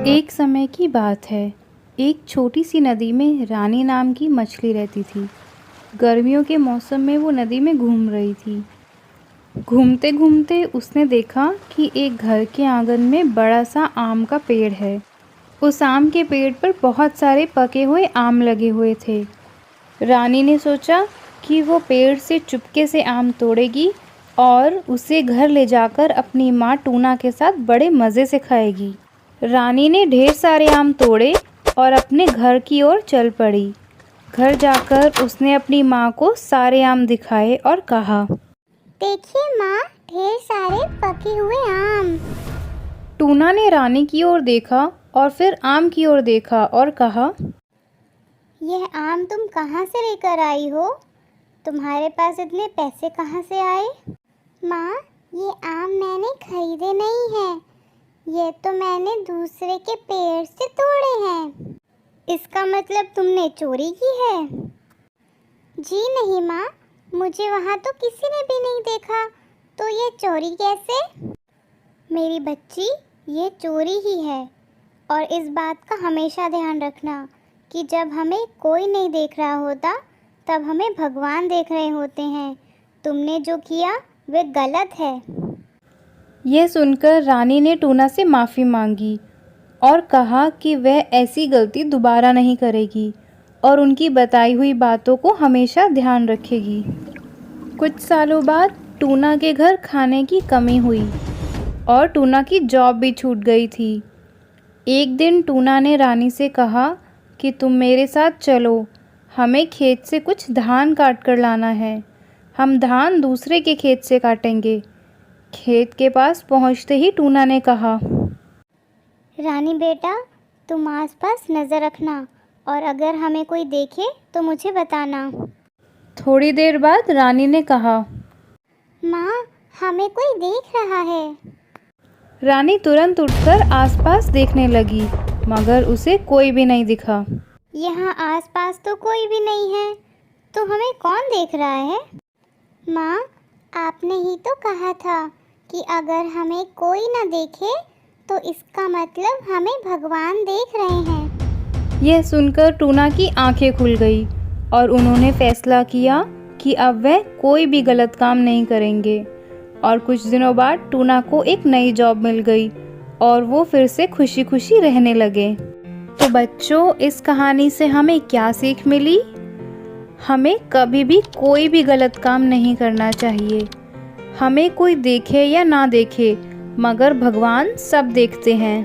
एक समय की बात है। एक छोटी सी नदी में रानी नाम की मछली रहती थी। गर्मियों के मौसम में वो नदी में घूम रही थी। घूमते घूमते उसने देखा कि एक घर के आंगन में बड़ा सा आम का पेड़ है। उस आम के पेड़ पर बहुत सारे पके हुए आम लगे हुए थे। रानी ने सोचा कि वो पेड़ से चुपके से आम तोड़ेगी और उसे घर ले जाकर अपनी माँ टूना के साथ बड़े मज़े से खाएगी। रानी ने ढेर सारे आम तोड़े और अपने घर की ओर चल पड़ी। घर जाकर उसने अपनी माँ को सारे आम दिखाए और कहा, देखिए माँ, ढेर सारे पके हुए आम। टूना ने रानी की ओर देखा और फिर आम की ओर देखा और कहा, यह आम तुम कहाँ से लेकर आई हो? तुम्हारे पास इतने पैसे कहाँ से आए? माँ, ये आम मैंने खरीदे नहीं हैं। ये तो मैंने दूसरे के पेड़ से तोड़े हैं। इसका मतलब तुमने चोरी की है? जी नहीं माँ, मुझे वहाँ तो किसी ने भी नहीं देखा, तो ये चोरी कैसे? मेरी बच्ची, ये चोरी ही है। और इस बात का हमेशा ध्यान रखना कि जब हमें कोई नहीं देख रहा होता, तब हमें भगवान देख रहे होते हैं। तुमने जो किया वह गलत है। यह सुनकर रानी ने टूना से माफ़ी मांगी और कहा कि वह ऐसी गलती दोबारा नहीं करेगी और उनकी बताई हुई बातों को हमेशा ध्यान रखेगी। कुछ सालों बाद टूना के घर खाने की कमी हुई और टूना की जॉब भी छूट गई थी। एक दिन टूना ने रानी से कहा कि तुम मेरे साथ चलो, हमें खेत से कुछ धान काट कर लाना है। हम धान दूसरे के खेत से काटेंगे। खेत के पास पहुंचते ही टूना ने कहा, रानी बेटा, तुम आसपास नज़र रखना और अगर हमें कोई देखे तो मुझे बताना। थोड़ी देर बाद रानी ने कहा, माँ, हमें कोई देख रहा है। रानी तुरंत उठकर आसपास देखने लगी, मगर उसे कोई भी नहीं दिखा। यहाँ आसपास तो कोई भी नहीं है, तो हमें कौन देख रहा है? माँ, आपने ही तो कहा था कि अगर हमें कोई ना देखे तो इसका मतलब हमें भगवान देख रहे हैं। यह सुनकर टूना की आंखें खुल गई और उन्होंने फैसला किया कि अब वह कोई भी गलत काम नहीं करेंगे। और कुछ दिनों बाद टूना को एक नई जॉब मिल गई और वो फिर से खुशी खुशी रहने लगे। तो बच्चों, इस कहानी से हमें क्या सीख मिली? हमें कभी भी कोई भी गलत काम नहीं करना चाहिए। हमें कोई देखे या ना देखे, मगर भगवान सब देखते हैं।